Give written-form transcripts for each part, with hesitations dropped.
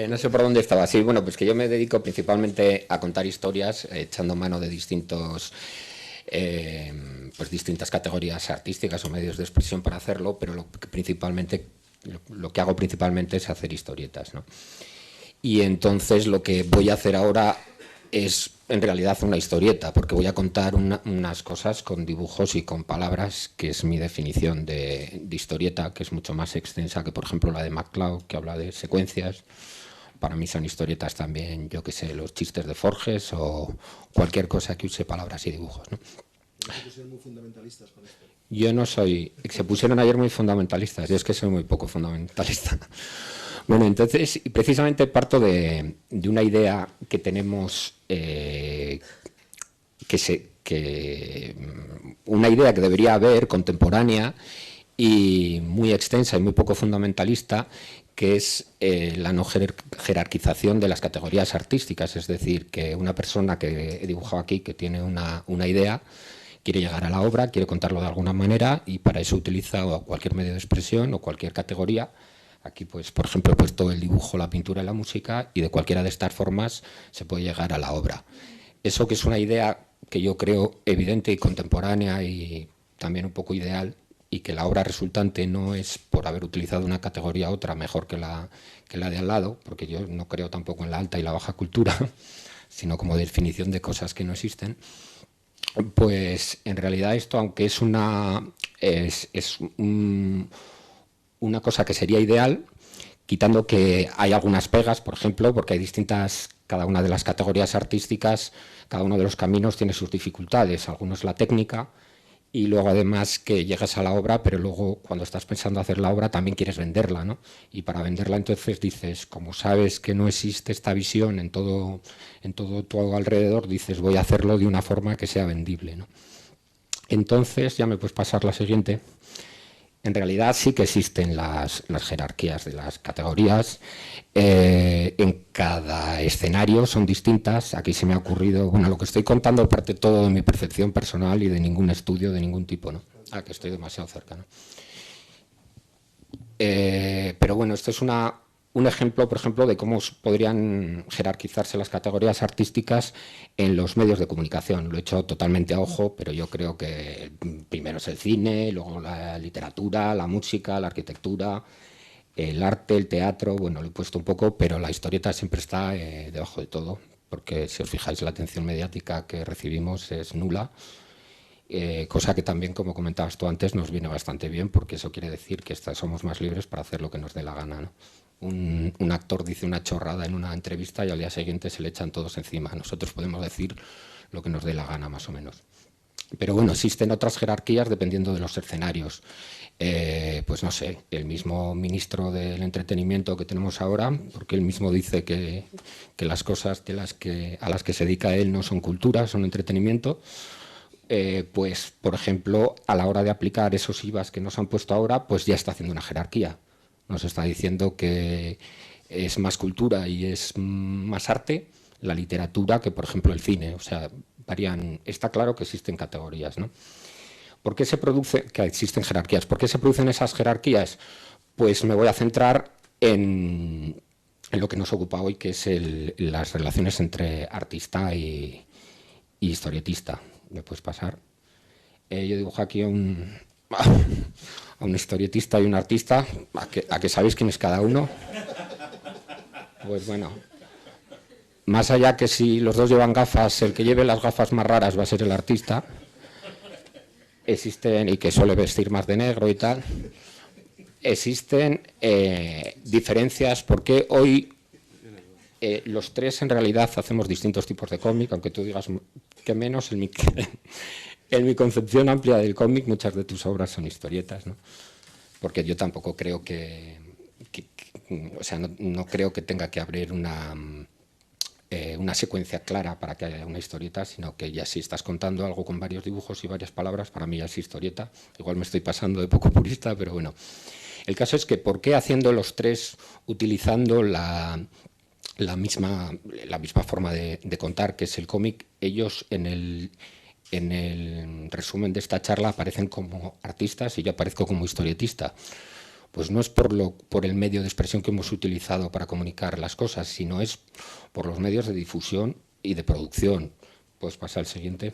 No sé por dónde estaba. Sí, bueno, pues que yo me dedico principalmente a contar historias, echando mano de distintas categorías artísticas o medios de expresión para hacerlo, pero lo que hago principalmente es hacer historietas, ¿no? Y entonces lo que voy a hacer ahora es en realidad una historieta, porque voy a contar unas cosas con dibujos y con palabras, que es mi definición de historieta, que es mucho más extensa que, por ejemplo, la de MacLeod, que habla de secuencias. Para mí son historietas también, yo que sé, los chistes de Forges o cualquier cosa que use palabras y dibujos, ¿no? No se pusieron muy fundamentalistas con esto. Yo no soy... Se pusieron ayer muy fundamentalistas, yo es que soy muy poco fundamentalista. Bueno, entonces, precisamente parto de una idea que tenemos, una idea que debería haber, contemporánea y muy extensa y muy poco fundamentalista, que es la no jerarquización de las categorías artísticas. Es decir, que una persona que he dibujado aquí, que tiene una idea, quiere llegar a la obra, quiere contarlo de alguna manera y para eso utiliza cualquier medio de expresión o cualquier categoría. Aquí, pues, por ejemplo, he puesto el dibujo, la pintura y la música, y de cualquiera de estas formas se puede llegar a la obra. Eso, que es una idea que yo creo evidente y contemporánea y también un poco ideal, y que la obra resultante no es por haber utilizado una categoría u otra mejor que la de al lado, porque yo no creo tampoco en la alta y la baja cultura, sino como definición de cosas que no existen. Pues en realidad esto, aunque es una cosa que sería ideal, quitando que hay algunas pegas, por ejemplo, porque hay distintas, cada una de las categorías artísticas, cada uno de los caminos tiene sus dificultades. Algunos la técnica, y luego además que llegas a la obra, pero luego cuando estás pensando hacer la obra también quieres venderla, ¿no? Y para venderla entonces dices, como sabes que no existe esta visión en todo tu alrededor, dices, voy a hacerlo de una forma que sea vendible, ¿no? Entonces, ya me puedes pasar la siguiente. En realidad sí que existen las jerarquías de las categorías. En cada escenario son distintas. Aquí se me ha ocurrido, bueno, lo que estoy contando parte todo de mi percepción personal y de ningún estudio de ningún tipo, ¿no? Que estoy demasiado cerca, ¿no? Pero bueno, esto es un ejemplo, por ejemplo, de cómo podrían jerarquizarse las categorías artísticas en los medios de comunicación. Lo he hecho totalmente a ojo, pero yo creo que primero es el cine, luego la literatura, la música, la arquitectura, el arte, el teatro. Bueno, lo he puesto un poco, pero la historieta siempre está debajo de todo, porque si os fijáis, la atención mediática que recibimos es nula. Cosa que también, como comentabas tú antes, nos viene bastante bien, porque eso quiere decir que somos más libres para hacer lo que nos dé la gana, ¿no? Un actor dice una chorrada en una entrevista y al día siguiente se le echan todos encima. Nosotros podemos decir lo que nos dé la gana, más o menos. Pero bueno, existen otras jerarquías dependiendo de los escenarios. Pues no sé, el mismo ministro del entretenimiento que tenemos ahora, porque él mismo dice que las cosas a las que se dedica él no son cultura, son entretenimiento. Pues, por ejemplo, a la hora de aplicar esos IVAs que nos han puesto ahora, pues ya está haciendo una jerarquía. Nos está diciendo que es más cultura y es más arte la literatura que, por ejemplo, el cine. O sea, varían. Está claro que existen categorías, ¿no? ¿Por qué se produce? Que existen jerarquías. ¿Por qué se producen esas jerarquías? Pues me voy a centrar en lo que nos ocupa hoy, que es las relaciones entre artista y historietista. ¿Me puedes pasar? Yo dibujo aquí a un historietista y un artista. ¿A que sabéis quién es cada uno? Pues bueno, más allá que si los dos llevan gafas, el que lleve las gafas más raras va a ser el artista. Existen, y que suele vestir más de negro y tal. Existen diferencias, porque hoy los tres en realidad hacemos distintos tipos de cómic, aunque tú digas que menos. En mi concepción amplia del cómic, muchas de tus obras son historietas, ¿no? Porque yo tampoco creo o sea, no creo que tenga que abrir una secuencia clara para que haya una historieta, sino que ya si estás contando algo con varios dibujos y varias palabras, para mí ya es historieta. Igual me estoy pasando de poco purista, pero bueno. El caso es que, ¿por qué haciendo los tres, utilizando la misma forma de contar, que es el cómic, ellos en el resumen de esta charla aparecen como artistas y yo aparezco como historietista? pues no es por el medio de expresión que hemos utilizado para comunicar las cosas, sino es por los medios de difusión y de producción. Puedes pasar al siguiente.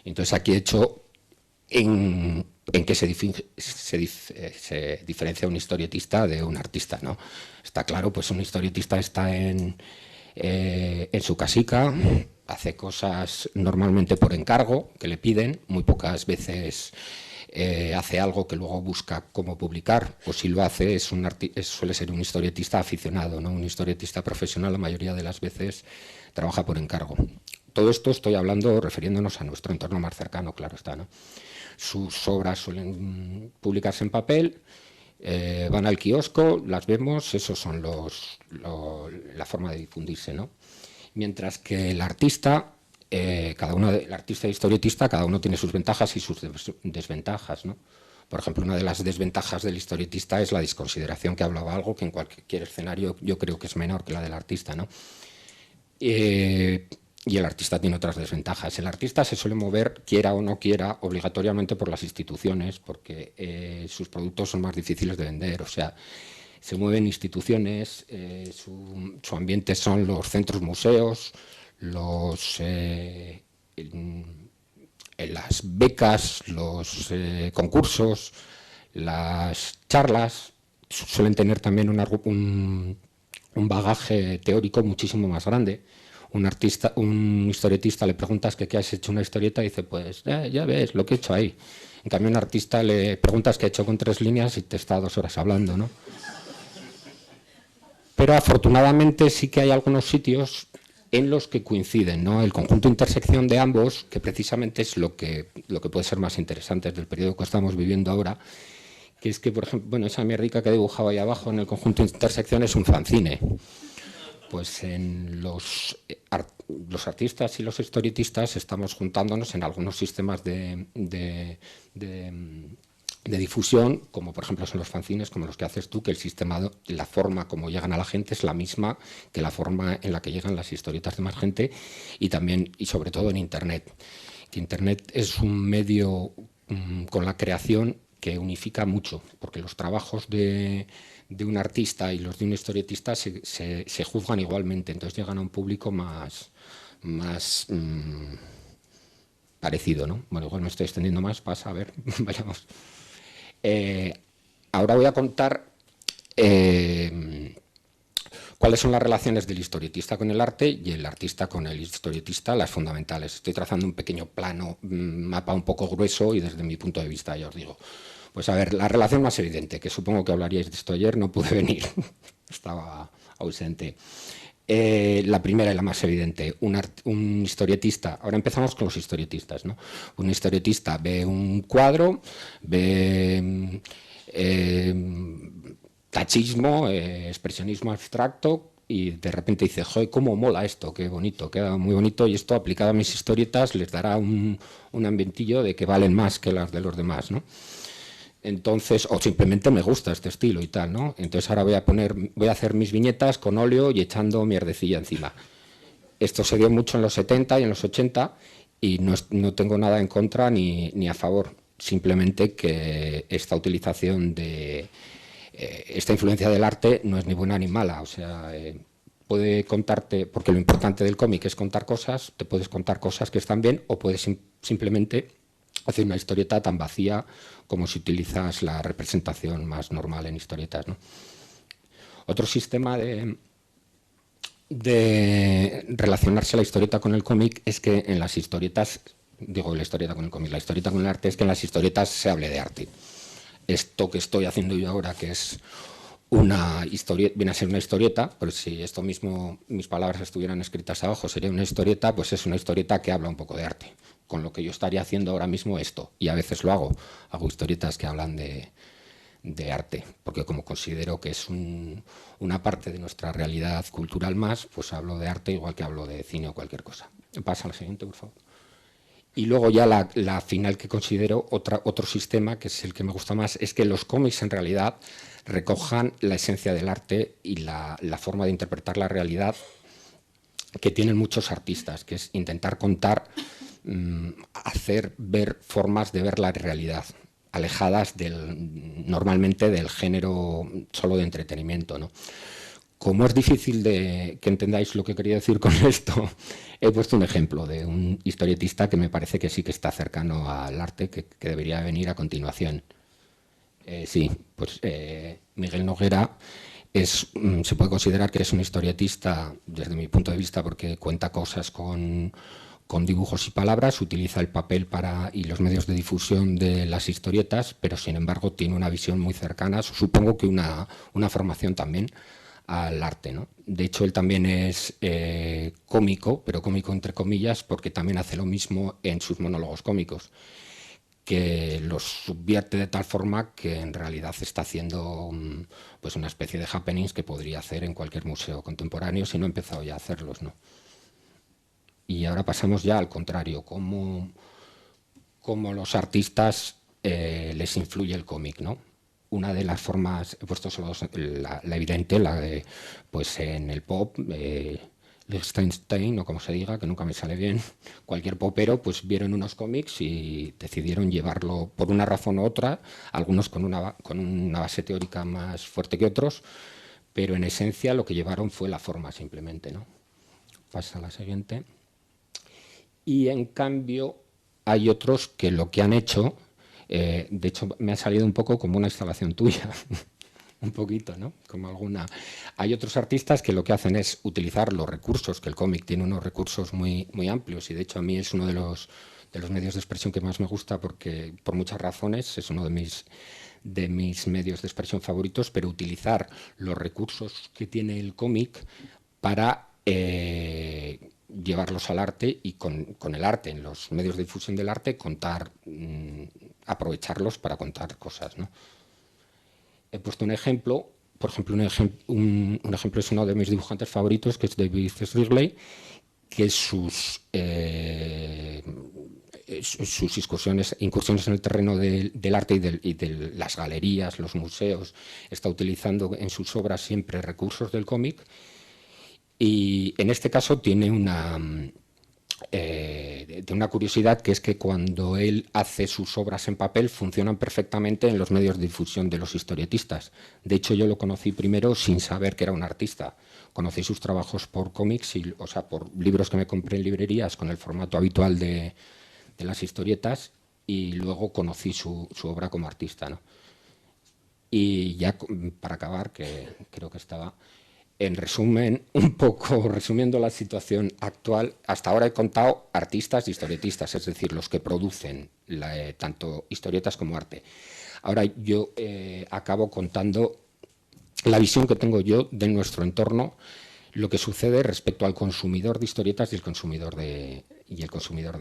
Entonces aquí he hecho en qué se diferencia un historietista de un artista, ¿no? Está claro, pues un historietista está en su casica, hace cosas normalmente por encargo, que le piden, muy pocas veces hace algo que luego busca cómo publicar, o si lo hace suele ser un historietista aficionado, ¿no? Un historietista profesional la mayoría de las veces trabaja por encargo. Todo esto estoy hablando refiriéndonos a nuestro entorno más cercano, claro está, ¿no? Sus obras suelen publicarse en papel, van al kiosco, las vemos, esos son la forma de difundirse, ¿no? Mientras que el artista, el artista y historietista, cada uno tiene sus ventajas y sus desventajas, ¿no? Por ejemplo, una de las desventajas del historietista es la desconsideración, que hablaba algo que en cualquier escenario yo creo que es menor que la del artista, ¿no? Y el artista tiene otras desventajas. El artista se suele mover, quiera o no quiera, obligatoriamente por las instituciones, porque sus productos son más difíciles de vender. O sea, se mueven instituciones, su ambiente son los centros museos, las becas, los concursos, las charlas. Suelen tener también un bagaje teórico muchísimo más grande. Un historietista le preguntas que qué has hecho una historieta y dice, pues ya ves lo que he hecho ahí. En cambio, a un artista le preguntas qué ha hecho con 3 líneas y te está 2 horas hablando, ¿no? Pero afortunadamente sí que hay algunos sitios en los que coinciden, ¿no? El conjunto de intersección de ambos, que precisamente es lo que puede ser más interesante del periodo que estamos viviendo ahora, que es que, por ejemplo, bueno, esa mierdica que he dibujado ahí abajo en el conjunto de intersección es un fanzine. Pues en los artistas y los historietistas estamos juntándonos en algunos sistemas de difusión, como por ejemplo son los fanzines, como los que haces tú, que el sistema, la forma como llegan a la gente es la misma que la forma en la que llegan las historietas de más gente, y también y sobre todo en Internet. Que Internet es un medio con la creación que unifica mucho, porque los trabajos de un artista y los de un historietista se juzgan igualmente, entonces llegan a un público más parecido, ¿no? Bueno, igual me estoy extendiendo más, pasa, a ver, vayamos. Ahora voy a contar cuáles son las relaciones del historietista con el arte y el artista con el historietista, las fundamentales. Estoy trazando un pequeño plano, mapa un poco grueso y desde mi punto de vista ya os digo. Pues a ver, la relación más evidente, que supongo que hablaríais de esto ayer, no pude venir, estaba ausente. La primera y la más evidente, un historietista, ahora empezamos con los historietistas, ¿no? Un historietista ve un cuadro, ve tachismo, expresionismo abstracto, y de repente dice, joder, cómo mola esto, qué bonito, queda muy bonito, y esto aplicado a mis historietas les dará un ambientillo de que valen más que las de los demás, ¿no? Entonces, o simplemente me gusta este estilo y tal, ¿no? Entonces ahora voy a hacer mis viñetas con óleo y echando mierdecilla encima. Esto se dio mucho en los 70 y en los 80 y no tengo nada en contra ni a favor. Simplemente que esta utilización esta influencia del arte no es ni buena ni mala. O sea, puede contarte, porque lo importante del cómic es contar cosas, te puedes contar cosas que están bien o puedes simplemente hacer una historieta tan vacía como si utilizas la representación más normal en historietas, ¿no? Otro sistema de relacionarse la historieta con el cómic es que en las historietas, digo la historieta con el cómic, la historieta con el arte, es que en las historietas se hable de arte. Esto que estoy haciendo yo ahora, que es una historieta, viene a ser una historieta, pero si esto mismo, mis palabras estuvieran escritas abajo, sería una historieta, pues es una historieta que habla un poco de arte, con lo que yo estaría haciendo ahora mismo esto, y a veces lo hago historietas que hablan de arte, porque como considero que es una parte de nuestra realidad cultural más, pues hablo de arte igual que hablo de cine o cualquier cosa. Pasa a la siguiente, por favor. Y luego ya la final que considero, otro sistema, que es el que me gusta más, es que los cómics en realidad recojan la esencia del arte y la forma de interpretar la realidad que tienen muchos artistas, que es intentar contar, hacer ver formas de ver la realidad. alejadas normalmente del género solo de entretenimiento, ¿no? Como es difícil que entendáis lo que quería decir con esto, he puesto un ejemplo de un historietista que me parece que sí que está cercano al arte, que debería venir a continuación. Sí, pues Miguel Noguera se puede considerar que es un historietista desde mi punto de vista porque cuenta cosas con dibujos y palabras, utiliza el papel y los medios de difusión de las historietas, pero sin embargo tiene una visión muy cercana, supongo que una formación también al arte, ¿no? De hecho, él también es cómico, pero cómico entre comillas, porque también hace lo mismo en sus monólogos cómicos, que los subvierte de tal forma que en realidad está haciendo pues una especie de happenings que podría hacer en cualquier museo contemporáneo si no ha empezado ya a hacerlos, ¿no? Y ahora pasamos ya al contrario, cómo los artistas les influye el cómic, ¿no? Una de las formas, he puesto solo la evidente, la de, pues en el pop, Liechtenstein, o como se diga, que nunca me sale bien, cualquier popero, pues vieron unos cómics y decidieron llevarlo por una razón u otra, algunos con una base teórica más fuerte que otros, pero en esencia lo que llevaron fue la forma simplemente, ¿no? Pasa a la siguiente. Y en cambio hay otros que lo que han hecho, de hecho me ha salido un poco como una instalación tuya, un poquito, ¿no? Como alguna. Hay otros artistas que lo que hacen es utilizar los recursos, que el cómic tiene unos recursos muy, muy amplios y de hecho a mí es uno de los medios de expresión que más me gusta porque por muchas razones es uno de mis medios de expresión favoritos, pero utilizar los recursos que tiene el cómic para llevarlos al arte y con el arte, en los medios de difusión del arte, aprovecharlos para contar cosas, ¿no? He puesto un ejemplo, por ejemplo, un ejemplo es uno de mis dibujantes favoritos, que es David Srigley, que sus incursiones en el terreno del arte y de las galerías, los museos, está utilizando en sus obras siempre recursos del cómic. Y en este caso tiene una curiosidad, que es que cuando él hace sus obras en papel funcionan perfectamente en los medios de difusión de los historietistas. De hecho, yo lo conocí primero sin saber que era un artista. Conocí sus trabajos por cómics, o sea, por libros que me compré en librerías con el formato habitual de las historietas, y luego conocí su obra como artista, ¿no? Y ya para acabar, que creo que estaba... En resumen, un poco resumiendo la situación actual, hasta ahora he contado artistas y historietistas, es decir, los que producen tanto historietas como arte. Ahora yo acabo contando la visión que tengo yo de nuestro entorno, lo que sucede respecto al consumidor de historietas y el consumidor de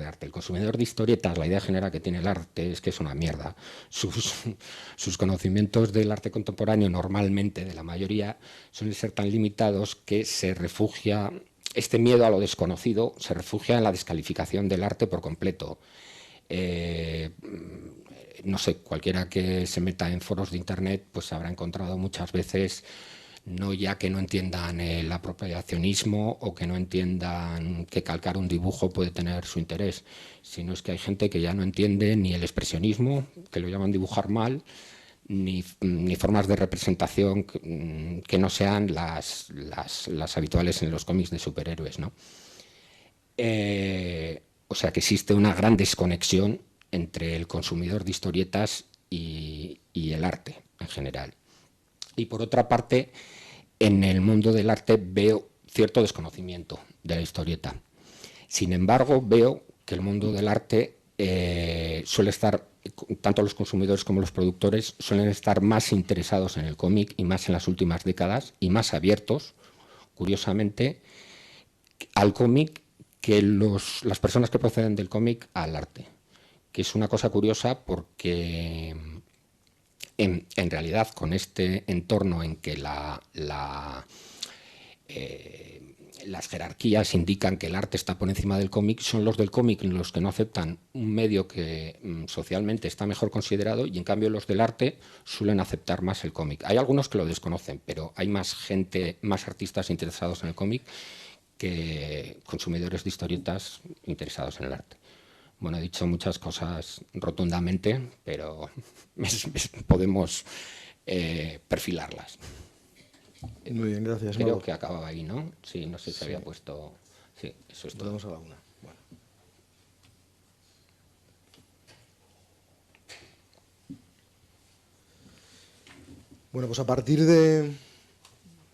arte. El consumidor de historietas, la idea general que tiene el arte es que es una mierda. Sus conocimientos del arte contemporáneo, normalmente, de la mayoría, suelen ser tan limitados que este miedo a lo desconocido se refugia en la descalificación del arte por completo. No sé, cualquiera que se meta en foros de internet pues habrá encontrado muchas veces, no ya que no entiendan el apropiacionismo o que no entiendan que calcar un dibujo puede tener su interés, sino es que hay gente que ya no entiende ni el expresionismo, que lo llaman dibujar mal, ni formas de representación que no sean las habituales en los cómics de superhéroes, ¿no? O sea que existe una gran desconexión entre el consumidor de historietas y el arte en general. Y por otra parte, en el mundo del arte veo cierto desconocimiento de la historieta. Sin embargo, veo que el mundo del arte suele estar, tanto los consumidores como los productores, suelen estar más interesados en el cómic y más en las últimas décadas y más abiertos, curiosamente, al cómic que las personas que proceden del cómic al arte. Que es una cosa curiosa porque en realidad con este entorno en que las jerarquías indican que el arte está por encima del cómic, son los del cómic los que no aceptan un medio que socialmente está mejor considerado, y en cambio los del arte suelen aceptar más el cómic. Hay algunos que lo desconocen, pero hay más gente, más artistas interesados en el cómic que consumidores de historietas interesados en el arte. Bueno, he dicho muchas cosas rotundamente, pero podemos perfilarlas. Muy bien, gracias. Creo Mauro. que acababa ahí, ¿no? Sí, no sé si Sí. había puesto... Sí, eso es todo. Volvemos a la una. Bueno. Bueno, pues a partir de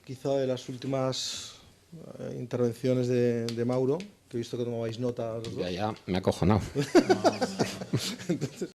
quizá de las últimas intervenciones de Mauro, que he visto que tomabais nota los dos. Ya me ha acojonado.